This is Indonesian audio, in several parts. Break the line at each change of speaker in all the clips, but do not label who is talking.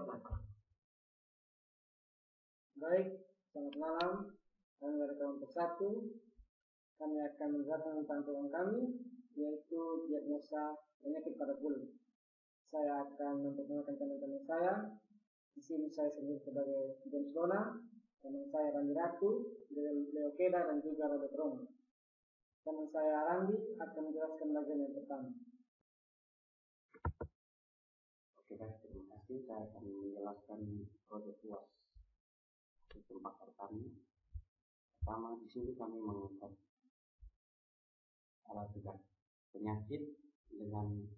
Baik, selamat malam. Kami dari kelompok 1. Kami akan menjelaskan tentang program kami, yaitu diagnosa penyakit pada kulit. Saya akan memperkenalkan teman-teman saya. Di sini saya sendiri sebagai James Dona, teman saya Randi Ratu, Leo Keda, dan juga Robert Roma. Teman saya Randi akan menjelaskan bagian yang pertama.
Oke, baik, terima kasih. Saya akan menjelaskan proses UAS di tempat kami. Pertama, di sini kami mengangkat ada 3 penyakit dengan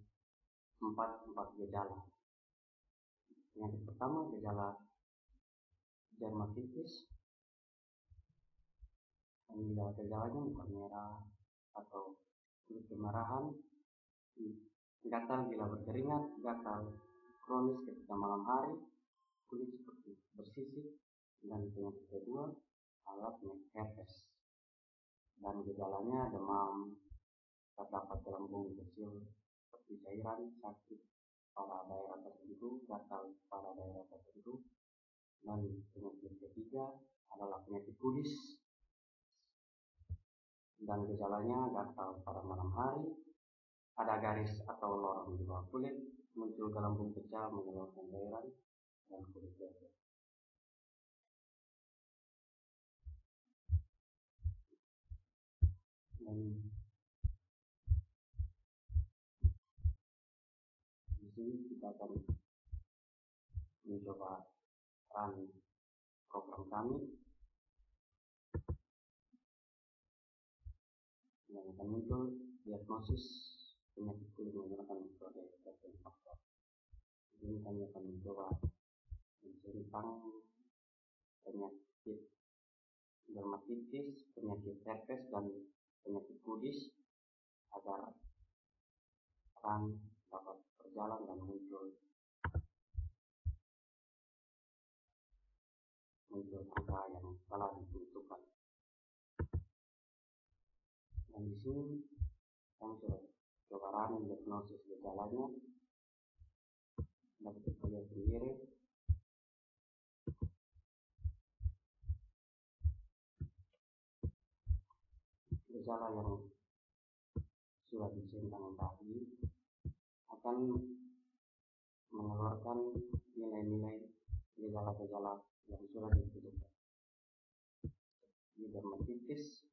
4 gejala. Penyakit pertama gejala dermatitis. Gejalanya muka merah atau kulit kemerahan, gatal bila berkeringat, gatal kronis ketika malam hari, kulit seperti bersisik, dan penyakit kedua adalah penyakit herpes. Dan gejalanya demam, terdapat gelembung kecil seperti cairan, sakit pada daerah tertentu, gatal pada daerah tertentu. Dan penyakit ketiga adalah penyakit kudis, dan gejalanya gatal pada malam hari, ada garis atau lorong di bawah kulit, muncul gelembung pecah mengeluarkan cairan, dan kulit basah. Dan di sini kita akan mencoba program kami yang akan muncul diagnosis penyakit kulit menggunakan metode Kepler faktor. Di sini kami akan mencoba tentang penyakit dermatitis, penyakit herpes, dan penyakit kudis agar dapat berjalan dan muncul angka yang telah ditentukan. Dan di sini kami sudah coba diagnosis gejalanya. Dapat kita lihat sendiri. Gejala yang sudah dicentang tadi akan mengeluarkan nilai-nilai gejala-gejala yang sudah ditentukan. Di dermatitis,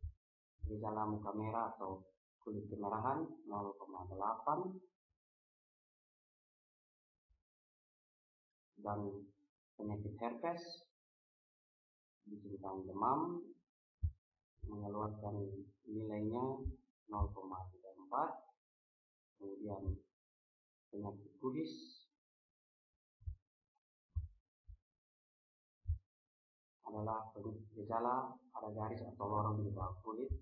gejala muka merah atau kulit kemerahan 0,8, dan penyakit herpes dicentang demam mengeluarkan nilainya 0,34. Kemudian penyakit kudis adalah gejala ada garis atau lorong di bawah kulit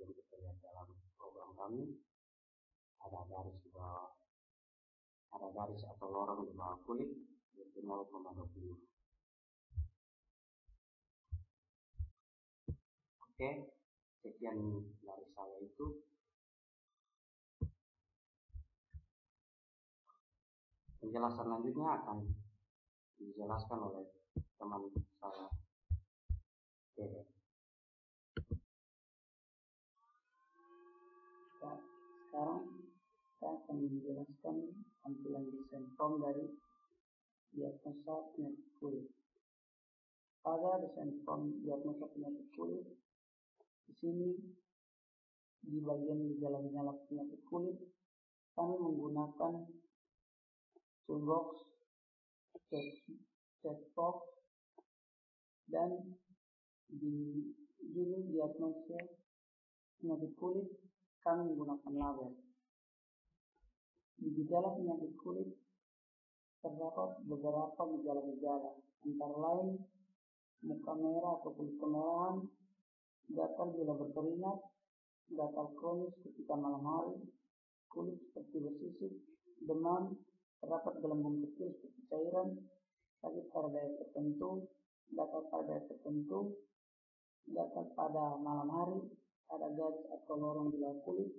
yang kita lihat dalam program kami. Ada garis atau lorong di bawah kulit yaitu 0,25. Oke, sekian dari saya itu. Penjelasan lanjutnya akan dijelaskan oleh teman saya.
Sekarang saya akan menjelaskan tampilan desain form dari diagnosa penyakit kulit. Pada desain form diagnosa penyakit kulit, di sini di bagian gejala-gejala penyakit kulit kami menggunakan toolbox, checkbox, dan di judul diagnosa penyakit kulit kami menggunakan label. Di gejala penyakit kulit terdapat beberapa gejala-gejala, antara lain muka merah atau kulit kemerahan, gatal bila berkeringat, gatal kronis ketika malam hari, kulit seperti bersisik, demam, terdapat gelembung kecil seperti cairan, sakit pada daerah tertentu, gatal pada daerah tertentu, gatal pada malam hari, ada garis atau lorong di bawah kulit,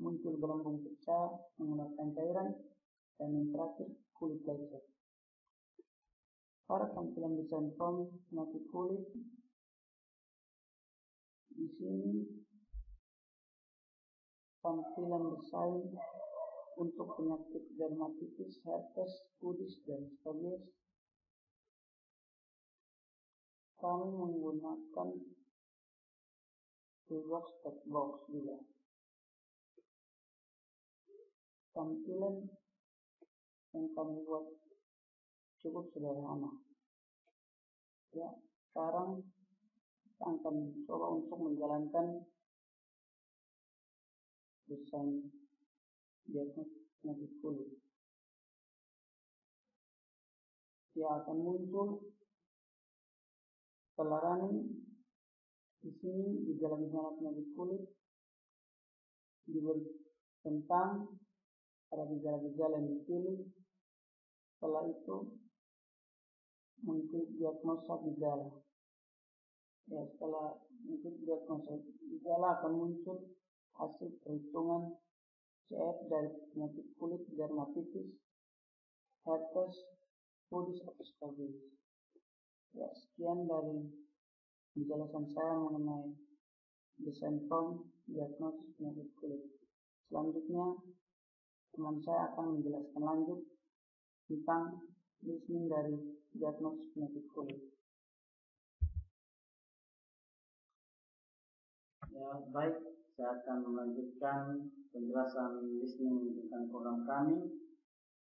muncul gelembung pecah mengeluarkan cairan, dan yang terakhir kulit lecet. Pada tampilan desain form penyakit kulit, di sini tampilan desain untuk penyakit dermatitis, herpes, kudis, dan skabies. Kami menggunakan toolbox text box juga. Tampilan yang kami buat cukup sederhana. Ya, sekarang kita akan coba untuk menjalankan desain diagnosis penyakit kulit. Dia akan muncul setelah running. Di sini gejala-gejala penyakit kulit diberi tentang ada gejala-gejala yang dipilih. Setelah itu mengklik diagnosa gejala. Ya, setelah mengklik diagnosa gejala akan muncul hasil perhitungan CF dari penyakit kulit dermatitis, herpes, kudis, atau skabies. Ya, sekian dari penjelasan saya mengenai desain form diagnosis penyakit kulit. Selanjutnya, teman saya akan menjelaskan lanjut tentang listening dari diagnosis penyakit kulit.
Ya, baik, saya akan melanjutkan penjelasan listening tentang program kami.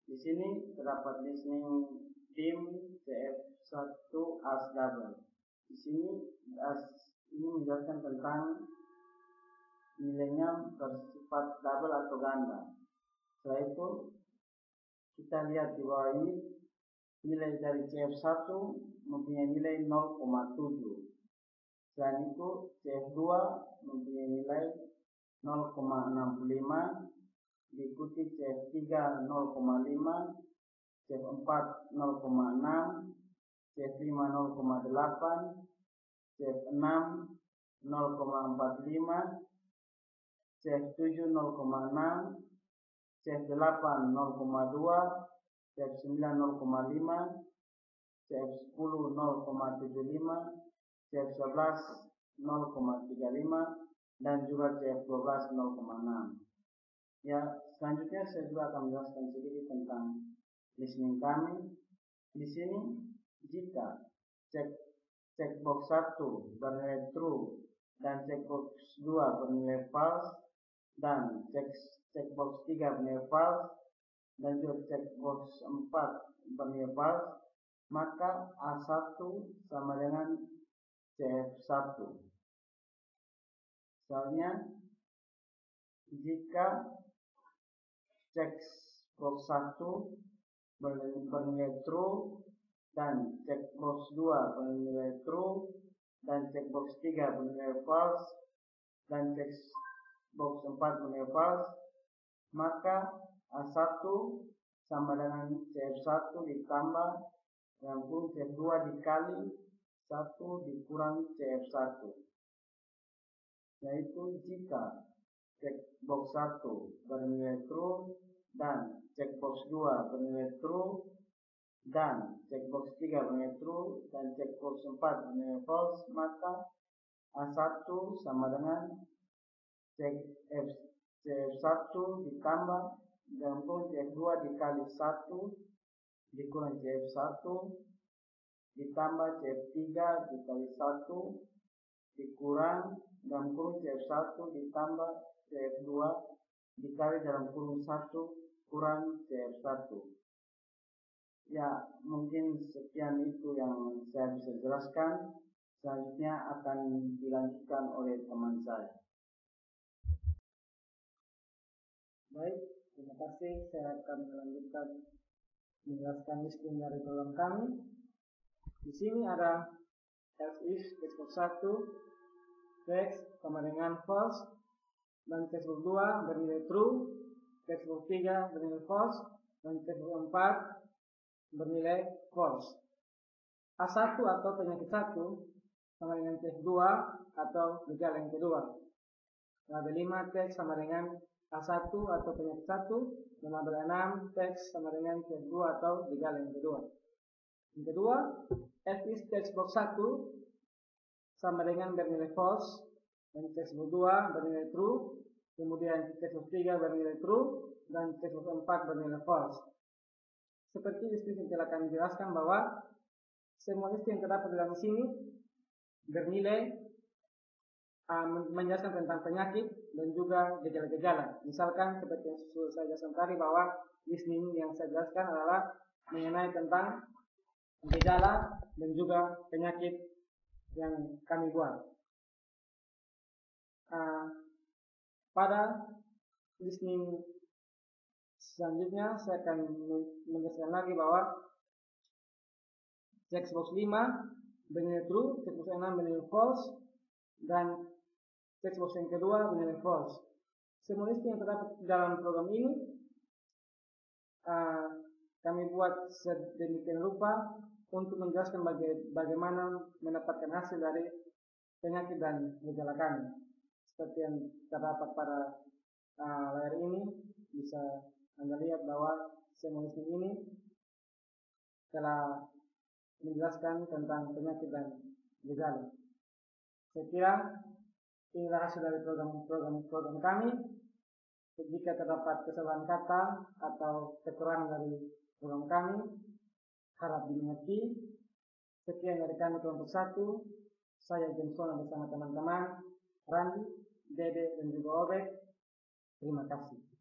Di sini terdapat listening tim CF1 as double. Di sini as ini menjelaskan tentang nilainya bersifat double atau ganda. Setelah itu kita lihat di bawah ini nilai dari CF1 mempunyai nilai 0,7. Selain itu CF2 mempunyai nilai 0,65, diikuti CF3 0,5, CF4 0,6, CF5 0,8, CF6 0,45, CF7 0,6, CF8 0,2, CF9 0,5, CF10 0,75, CF11 0,35, dan juga CF12 0,6. Ya, selanjutnya saya juga akan menjelaskan sedikit tentang listening kami. Di sini jika checkbox 1 bernilai true dan checkbox 2 bernilai false dan checkbox 3 bernilai false dan juga checkbox 4 bernilai false, maka A1 sama dengan CF1. Soalnya jika checkbox 1 bernilai true dan checkbox 2 bernilai true dan checkbox 3 bernilai false dan checkbox 4 bernilai false, maka A1 sama dengan CF1 ditambah dengan CF2 dikali 1 dikurang CF1. Yaitu jika checkbox 1 bernilai true dan checkbox 2 bernilai true dan checkbox 3 bernilai true dan checkbox 4 bernilai false, maka A1 sama dengan CF1 ditambah dengan CF2 dikali 1 dikurang CF1 ditambah CF3 dikali 1 dikurang dalam kurung CF1 ditambah CF2 dikali dalam kurung 1 kurang CF1. Ya, mungkin sekian itu yang saya bisa jelaskan. Selanjutnya akan dilanjutkan oleh teman saya.
Baik, terima kasih. Saya akan melanjutkan menjelaskan listing dari program kami. Di sini ada else if checkbox 1 text sama dengan false dan checkbox 2 bernilai true, checkbox 3 bernilai false dan checkbox 4 bernilai false. A1 atau penyakit 1 sama dengan check 2 atau gejala yang kedua. Label 5 teks sama dengan A1 atau penyakit 1, dan label 6 teks sama dengan check 2 atau gejala yang kedua. Yang kedua, F is textbox 1 sama dengan bernilai false, dan textbox 2 bernilai true, kemudian textbox 3 bernilai true, dan textbox 4 bernilai false. Seperti deskripsi yang telah kami jelaskan bahwa semua list yang terdapat dalam sini bernilai menjelaskan tentang penyakit dan juga gejala-gejala. Misalkan seperti yang saya jelaskan tadi bahwa listening yang saya jelaskan adalah mengenai tentang gejala dan juga penyakit yang kami buat. Pada listening selanjutnya saya akan menjelaskan lagi bahwa textbox 5 bernilai true, textbox 6 bernilai false, dan textbox yang kedua bernilai false. Semua list yang terdapat dalam program ini kami buat sedemikian rupa untuk menjelaskan bagaimana mendapatkan hasil dari penyakit dan gejala kami. Seperti yang terdapat pada layar ini, bisa Anda lihat bahwa semua list ini telah menjelaskan tentang penyakit dan gejala. Saya kira inilah hasil dari program kami. Jika terdapat kesalahan kata atau kekurangan dari program kami, harap dimengerti. Sekian dari kami kelompok 1. Saya Jameson bersama teman-teman Randi, Dede, dan juga Obed. Terima kasih.